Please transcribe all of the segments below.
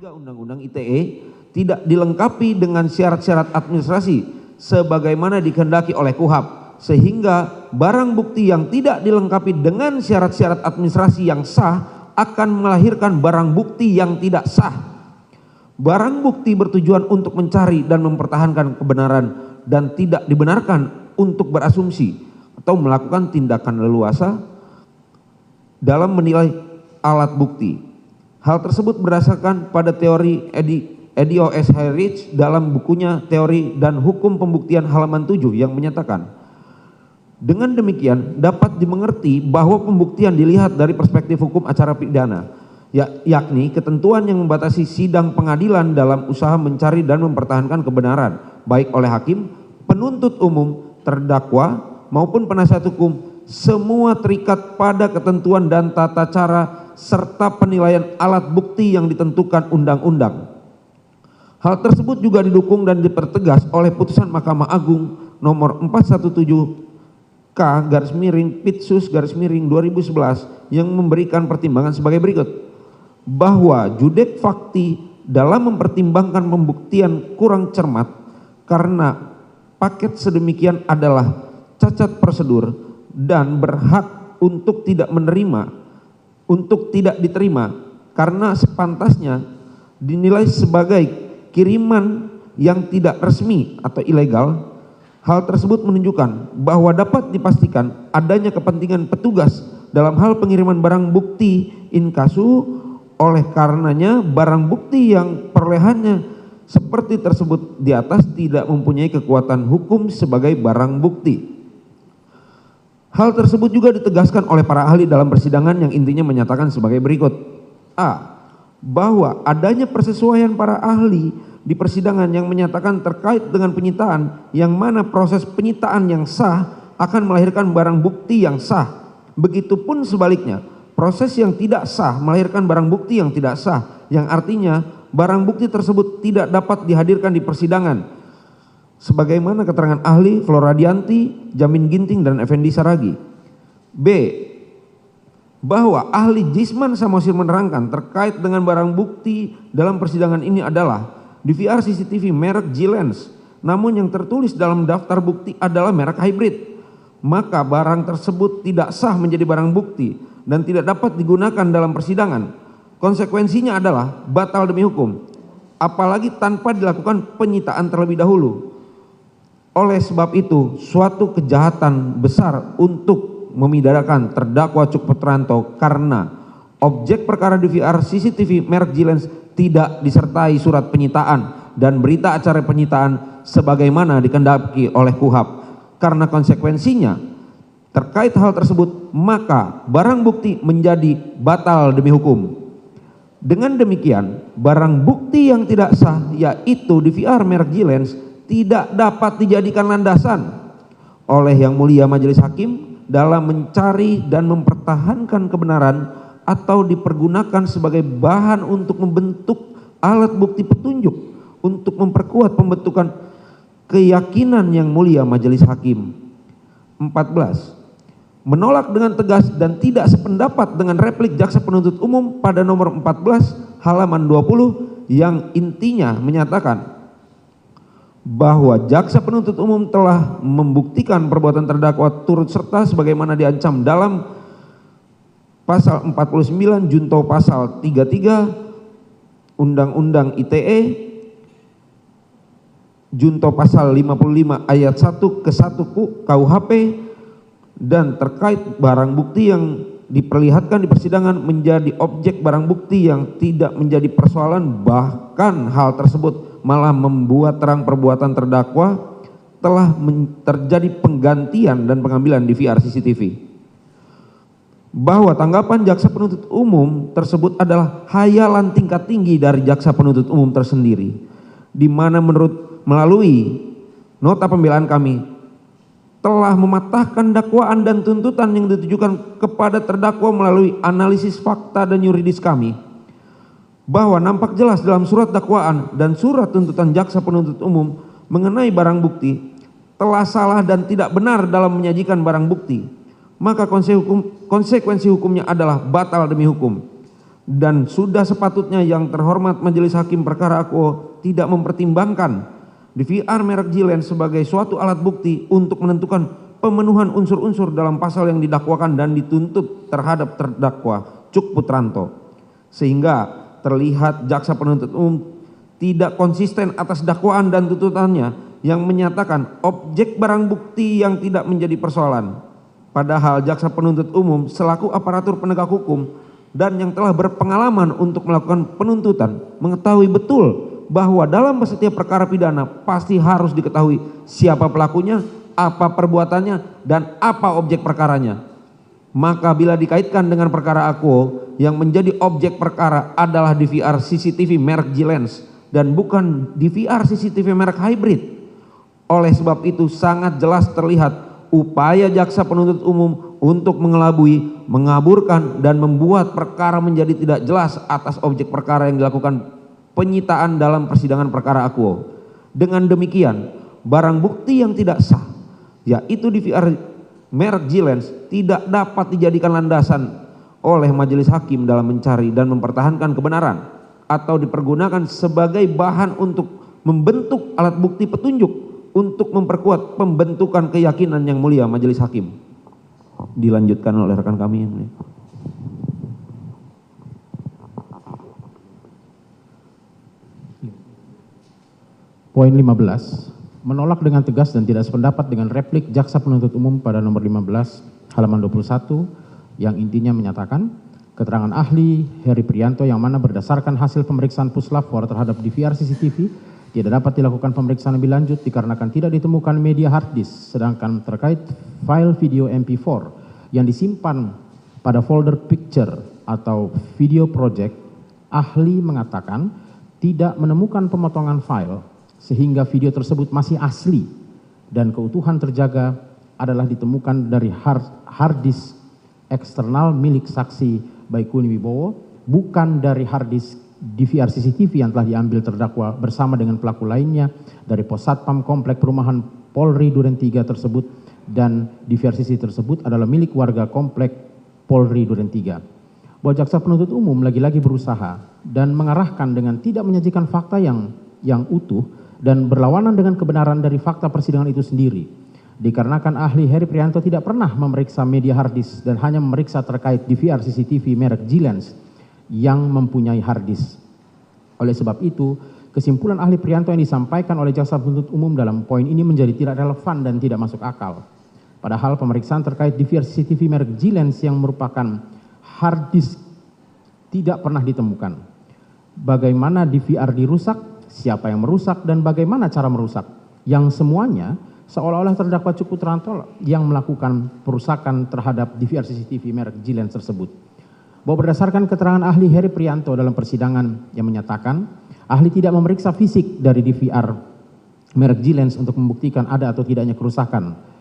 3 Undang-Undang ITE tidak dilengkapi dengan syarat-syarat administrasi sebagaimana dikehendaki oleh KUHP, sehingga barang bukti yang tidak dilengkapi dengan syarat-syarat administrasi yang sah akan melahirkan barang bukti yang tidak sah. Barang bukti bertujuan untuk mencari dan mempertahankan kebenaran dan tidak dibenarkan untuk berasumsi atau melakukan tindakan leluasa dalam menilai alat bukti. Hal tersebut berdasarkan pada teori Edio S. Heinrich dalam bukunya Teori dan Hukum Pembuktian halaman 7 yang menyatakan, dengan demikian dapat dimengerti bahwa pembuktian dilihat dari perspektif hukum acara pidana, yakni ketentuan yang membatasi sidang pengadilan dalam usaha mencari dan mempertahankan kebenaran, baik oleh hakim, penuntut umum, terdakwa, maupun penasihat hukum, semua terikat pada ketentuan dan tata cara serta penilaian alat bukti yang ditentukan undang-undang. Hal tersebut juga didukung dan dipertegas oleh putusan Mahkamah Agung nomor 417K/Pitsus/2011 yang memberikan pertimbangan sebagai berikut, bahwa judek fakti dalam mempertimbangkan pembuktian kurang cermat karena paket sedemikian adalah cacat prosedur dan berhak untuk tidak diterima karena sepantasnya dinilai sebagai kiriman yang tidak resmi atau ilegal. Hal tersebut menunjukkan bahwa dapat dipastikan adanya kepentingan petugas dalam hal pengiriman barang bukti inkasu, oleh karenanya barang bukti yang perolehannya seperti tersebut di atas tidak mempunyai kekuatan hukum sebagai barang bukti. Hal tersebut juga ditegaskan oleh para ahli dalam persidangan yang intinya menyatakan sebagai berikut. A. Bahwa adanya persesuaian para ahli di persidangan yang menyatakan terkait dengan penyitaan, yang mana proses penyitaan yang sah akan melahirkan barang bukti yang sah. Begitupun sebaliknya, proses yang tidak sah melahirkan barang bukti yang tidak sah, yang artinya barang bukti tersebut tidak dapat dihadirkan di persidangan. Sebagaimana keterangan ahli Floradianti, Jamin Ginting, dan Effendi Saragi. B. Bahwa ahli Jisman Samosir menerangkan terkait dengan barang bukti dalam persidangan ini adalah DVR CCTV merek G-Lens, namun yang tertulis dalam daftar bukti adalah merek hybrid. Maka barang tersebut tidak sah menjadi barang bukti dan tidak dapat digunakan dalam persidangan. Konsekuensinya adalah batal demi hukum, apalagi tanpa dilakukan penyitaan terlebih dahulu. Oleh sebab itu, suatu kejahatan besar untuk memidanakan terdakwa Cuk Putranto karena objek perkara DVR CCTV merek G-Lens tidak disertai surat penyitaan dan berita acara penyitaan sebagaimana dikehendaki oleh KUHP. Karena konsekuensinya terkait hal tersebut, maka barang bukti menjadi batal demi hukum. Dengan demikian, barang bukti yang tidak sah, yaitu DVR merek G-Lens, tidak dapat dijadikan landasan oleh Yang Mulia Majelis Hakim dalam mencari dan mempertahankan kebenaran atau dipergunakan sebagai bahan untuk membentuk alat bukti petunjuk untuk memperkuat pembentukan keyakinan Yang Mulia Majelis Hakim. 14. Menolak dengan tegas dan tidak sependapat dengan replik jaksa penuntut umum pada nomor 14 halaman 20 yang intinya menyatakan bahwa jaksa penuntut umum telah membuktikan perbuatan terdakwa turut serta sebagaimana diancam dalam pasal 49 junto pasal 33 Undang-Undang ITE junto pasal 55 ayat 1 ke 1 KUHP, dan terkait barang bukti yang diperlihatkan di persidangan menjadi objek barang bukti yang tidak menjadi persoalan, bahkan hal tersebut malah membuat terang perbuatan terdakwa telah terjadi penggantian dan pengambilan DVR CCTV. Bahwa tanggapan jaksa penuntut umum tersebut adalah hayalan tingkat tinggi dari jaksa penuntut umum tersendiri, di mana melalui nota pembelaan kami telah mematahkan dakwaan dan tuntutan yang ditujukan kepada terdakwa melalui analisis fakta dan yuridis kami, bahwa nampak jelas dalam surat dakwaan dan surat tuntutan jaksa penuntut umum mengenai barang bukti telah salah dan tidak benar dalam menyajikan barang bukti, maka konsekuensi hukumnya adalah batal demi hukum. dan sudah sepatutnya yang terhormat Majelis Hakim Perkara Akuo tidak mempertimbangkan DVR merek Gilens sebagai suatu alat bukti untuk menentukan pemenuhan unsur-unsur dalam pasal yang didakwakan dan dituntut terhadap terdakwa Cuk Putranto, sehingga terlihat jaksa penuntut umum tidak konsisten atas dakwaan dan tuntutannya yang menyatakan objek barang bukti yang tidak menjadi persoalan. Padahal jaksa penuntut umum selaku aparatur penegak hukum dan yang telah berpengalaman untuk melakukan penuntutan mengetahui betul bahwa dalam setiap perkara pidana pasti harus diketahui siapa pelakunya, apa perbuatannya, dan apa objek perkaranya. Maka bila dikaitkan dengan perkara Akuo, yang menjadi objek perkara adalah DVR CCTV merek Gilens dan bukan DVR CCTV merek hybrid. Oleh sebab itu sangat jelas terlihat upaya jaksa penuntut umum untuk mengelabui, mengaburkan, dan membuat perkara menjadi tidak jelas atas objek perkara yang dilakukan penyitaan dalam persidangan perkara Akuo. Dengan demikian, barang bukti yang tidak sah, yaitu DVR merek Gilens, tidak dapat dijadikan landasan oleh majelis hakim dalam mencari dan mempertahankan kebenaran atau dipergunakan sebagai bahan untuk membentuk alat bukti petunjuk untuk memperkuat pembentukan keyakinan yang mulia majelis hakim. Dilanjutkan oleh rekan kami yang mulia. Poin 15, menolak dengan tegas dan tidak sependapat dengan replik jaksa penuntut umum pada nomor 15 halaman 21 yang intinya menyatakan keterangan ahli Heri Prianto yang mana berdasarkan hasil pemeriksaan Puslapfor terhadap DVR CCTV tidak dapat dilakukan pemeriksaan lebih lanjut dikarenakan tidak ditemukan media hard disk, sedangkan terkait file video MP4 yang disimpan pada folder picture atau video project, ahli mengatakan tidak menemukan pemotongan file sehingga video tersebut masih asli dan keutuhan terjaga adalah ditemukan dari hard disk eksternal milik saksi Baikuni Wibowo, bukan dari hard disk DVR CCTV yang telah diambil terdakwa bersama dengan pelaku lainnya dari Pos Satpam Komplek Perumahan Polri Duren 3 tersebut, dan DVR CCTV tersebut adalah milik warga Komplek Polri Duren 3. Bahwa jaksa penuntut umum lagi-lagi berusaha dan mengarahkan dengan tidak menyajikan fakta yang utuh dan berlawanan dengan kebenaran dari fakta persidangan itu sendiri. Dikarenakan ahli Heri Prianto tidak pernah memeriksa media hard disk dan hanya memeriksa terkait DVR CCTV merek Gilens yang mempunyai hard disk. Oleh sebab itu, kesimpulan ahli Prianto yang disampaikan oleh jaksa penuntut umum dalam poin ini menjadi tidak relevan dan tidak masuk akal. Padahal pemeriksaan terkait DVR CCTV merek Gilens yang merupakan hard disk tidak pernah ditemukan. Bagaimana DVR dirusak, siapa yang merusak, dan bagaimana cara merusak, yang semuanya seolah-olah terdakwa Cuk Putranto yang melakukan perusakan terhadap DVR CCTV merek Gilens tersebut. Bahwa berdasarkan keterangan ahli Heri Prianto dalam persidangan yang menyatakan ahli tidak memeriksa fisik dari DVR merek Gilens untuk membuktikan ada atau tidaknya kerusakan.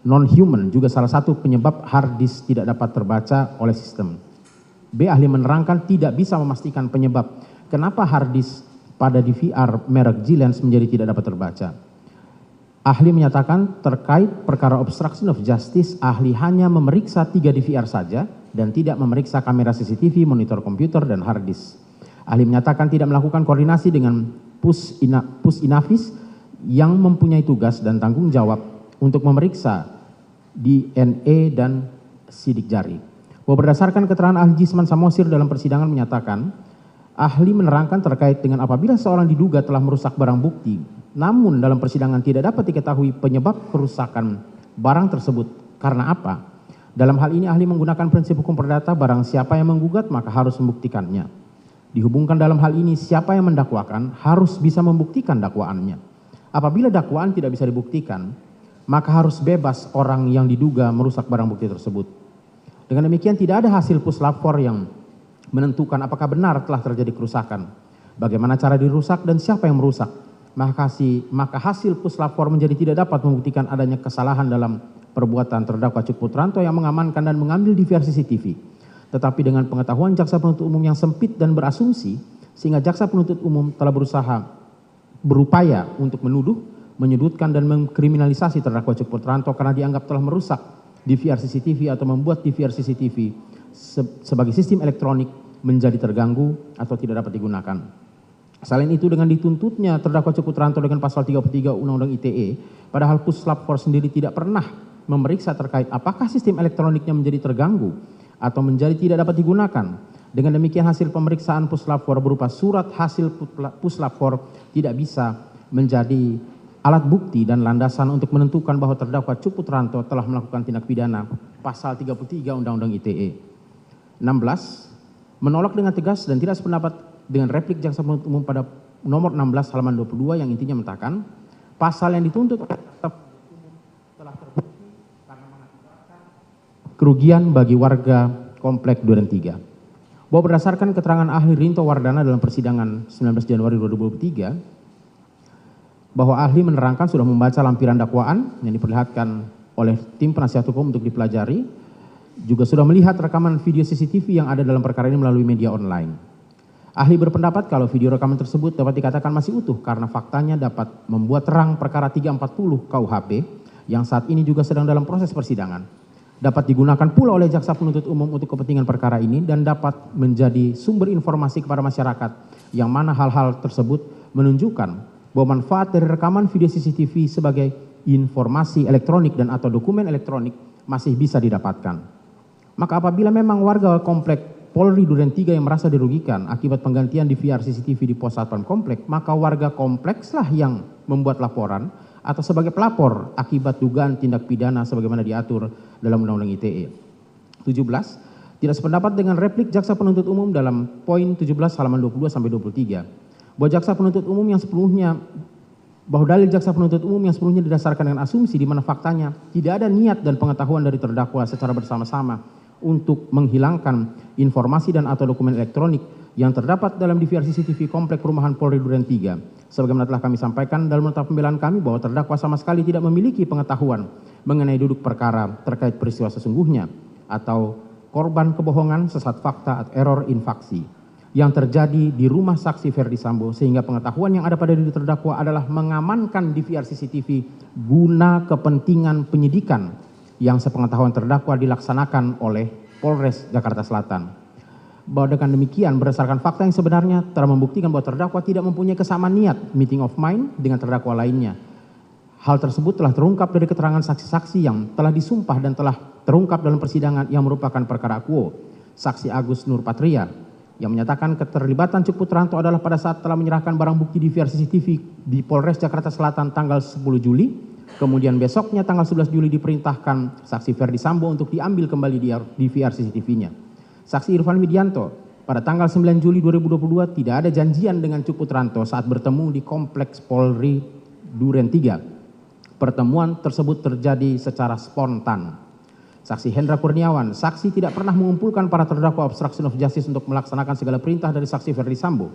Non-human juga salah satu penyebab hard disk tidak dapat terbaca oleh sistem. B. Ahli menerangkan tidak bisa memastikan penyebab kenapa hard disk pada DVR merek Gilens menjadi tidak dapat terbaca. Ahli menyatakan terkait perkara obstruction of justice, ahli hanya memeriksa 3 DVR saja dan tidak memeriksa kamera CCTV, monitor komputer, dan hard disk. Ahli menyatakan tidak melakukan koordinasi dengan Pusinavis yang mempunyai tugas dan tanggung jawab untuk memeriksa DNA dan sidik jari. Bahwa berdasarkan keterangan ahli Jisman Samosir dalam persidangan menyatakan, ahli menerangkan terkait dengan apabila seorang diduga telah merusak barang bukti, namun dalam persidangan tidak dapat diketahui penyebab kerusakan barang tersebut karena apa. Dalam hal ini ahli menggunakan prinsip hukum perdata, barang siapa yang menggugat maka harus membuktikannya. Dihubungkan dalam hal ini siapa yang mendakwakan harus bisa membuktikan dakwaannya. Apabila dakwaan tidak bisa dibuktikan, maka harus bebas orang yang diduga merusak barang bukti tersebut. Dengan demikian tidak ada hasil puslapor yang menentukan apakah benar telah terjadi kerusakan, bagaimana cara dirusak, dan siapa yang merusak. Maka hasil puslapor menjadi tidak dapat membuktikan adanya kesalahan dalam perbuatan terdakwa Cuk Putranto yang mengamankan dan mengambil DVR CCTV. Tetapi dengan pengetahuan jaksa penuntut umum yang sempit dan berasumsi, sehingga jaksa penuntut umum telah berupaya untuk menuduh, menyudutkan, dan mengkriminalisasi terdakwa Cuk Putranto karena dianggap telah merusak DVR CCTV atau membuat DVR CCTV sebagai sistem elektronik menjadi terganggu atau tidak dapat digunakan. Selain itu, dengan dituntutnya terdakwa Cukputranto dengan pasal 33 Undang-Undang ITE, padahal Puslap 4 sendiri tidak pernah memeriksa terkait apakah sistem elektroniknya menjadi terganggu atau menjadi tidak dapat digunakan. Dengan demikian hasil pemeriksaan Puslap 4 berupa surat hasil Puslap 4 tidak bisa menjadi alat bukti dan landasan untuk menentukan bahwa terdakwa Cukputranto telah melakukan tindak pidana pasal 33 Undang-Undang ITE. 16. Menolak dengan tegas dan tidak sependapat dengan replik jaksa penuntut umum pada nomor 16 halaman 22 yang intinya mengatakan pasal yang dituntut oleh jaksa penuntut umum telah terbukti karena mengakibatkan kerugian bagi warga komplek Duren 3. Bahwa berdasarkan keterangan ahli Rinto Wardana dalam persidangan 19 Januari 2023, bahwa ahli menerangkan sudah membaca lampiran dakwaan yang diperlihatkan oleh tim penasihat hukum untuk dipelajari, juga sudah melihat rekaman video CCTV yang ada dalam perkara ini melalui media online. Ahli berpendapat kalau video rekaman tersebut dapat dikatakan masih utuh karena faktanya dapat membuat terang perkara 340 KUHP yang saat ini juga sedang dalam proses persidangan. Dapat digunakan pula oleh jaksa penuntut umum untuk kepentingan perkara ini dan dapat menjadi sumber informasi kepada masyarakat yang mana hal-hal tersebut menunjukkan bahwa manfaat dari rekaman video CCTV sebagai informasi elektronik dan atau dokumen elektronik masih bisa didapatkan. Maka apabila memang warga komplek Polri Duren 3 yang merasa dirugikan akibat penggantian DVR CCTV di pos satpam komplek, maka warga komplekslah yang membuat laporan atau sebagai pelapor akibat dugaan tindak pidana sebagaimana diatur dalam Undang-Undang ITE. 17. Tidak sependapat dengan replik jaksa penuntut umum dalam poin 17 halaman 22 sampai 23. Bahwa jaksa penuntut umum yang sepenuhnya bahwa dalil jaksa penuntut umum yang sepenuhnya didasarkan dengan asumsi di mana faktanya tidak ada niat dan pengetahuan dari terdakwa secara bersama-sama untuk menghilangkan informasi dan atau dokumen elektronik yang terdapat dalam DVR CCTV komplek perumahan Polri Duren 3. Sebagaimana telah kami sampaikan dalam nota pembelaan kami bahwa terdakwa sama sekali tidak memiliki pengetahuan mengenai duduk perkara terkait peristiwa sesungguhnya atau korban kebohongan, sesat fakta, atau error in faksi yang terjadi di rumah saksi Ferdi Sambo, sehingga pengetahuan yang ada pada diri terdakwa adalah mengamankan DVR CCTV guna kepentingan penyidikan yang sepengetahuan terdakwa dilaksanakan oleh Polres Jakarta Selatan. Bahwa dengan demikian berdasarkan fakta yang sebenarnya telah membuktikan bahwa terdakwa tidak mempunyai kesamaan niat meeting of mind dengan terdakwa lainnya. Hal tersebut telah terungkap dari keterangan saksi-saksi yang telah disumpah dan telah terungkap dalam persidangan yang merupakan perkara quo. Saksi Agus Nur Patria yang menyatakan keterlibatan Cukputranto adalah pada saat telah menyerahkan barang bukti DVR CCTV di Polres Jakarta Selatan tanggal 10 Juli. Kemudian besoknya tanggal 11 Juli diperintahkan saksi Ferdi Sambo untuk diambil kembali DVR CCTV-nya. Saksi Irfan Widianto pada tanggal 9 Juli 2022 tidak ada janjian dengan Cukputranto saat bertemu di kompleks Polri Duren 3. Pertemuan tersebut terjadi secara spontan. Saksi Hendra Kurniawan, saksi tidak pernah mengumpulkan para terdakwa obstruction of justice untuk melaksanakan segala perintah dari saksi Ferdi Sambo.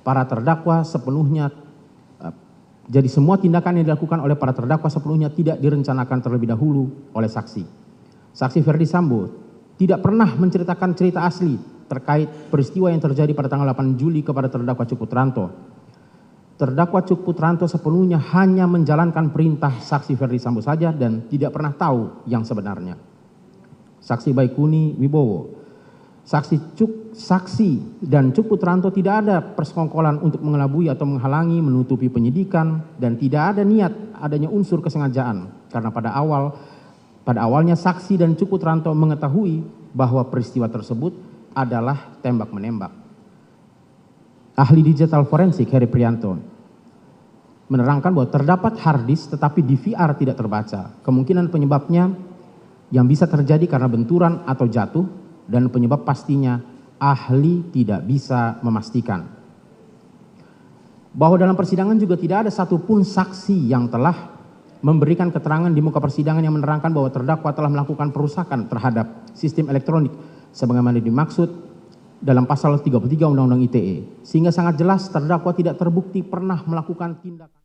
Para terdakwa sepenuhnya jadi semua tindakan yang dilakukan oleh para terdakwa sepenuhnya tidak direncanakan terlebih dahulu oleh saksi. Saksi Ferdi Sambo tidak pernah menceritakan cerita asli terkait peristiwa yang terjadi pada tanggal 8 Juli kepada terdakwa Cukputranto. Terdakwa Cukputranto sepenuhnya hanya menjalankan perintah saksi Ferdi Sambo saja dan tidak pernah tahu yang sebenarnya. Saksi Baikuni Wibowo, saksi dan Cukputranto tidak ada persekongkolan untuk mengelabui atau menghalangi, menutupi penyidikan, dan tidak ada niat adanya unsur kesengajaan karena pada awalnya saksi dan Cukputranto mengetahui bahwa peristiwa tersebut adalah tembak-menembak. Ahli digital forensik Heri Prianto menerangkan bahwa terdapat hard disk tetapi DVR tidak terbaca. Kemungkinan penyebabnya yang bisa terjadi karena benturan atau jatuh, dan penyebab pastinya ahli tidak bisa memastikan. Bahwa dalam persidangan juga tidak ada satupun saksi yang telah memberikan keterangan di muka persidangan yang menerangkan bahwa terdakwa telah melakukan perusakan terhadap sistem elektronik sebagaimana dimaksud dalam pasal 33 Undang-Undang ITE, sehingga sangat jelas terdakwa tidak terbukti pernah melakukan tindakan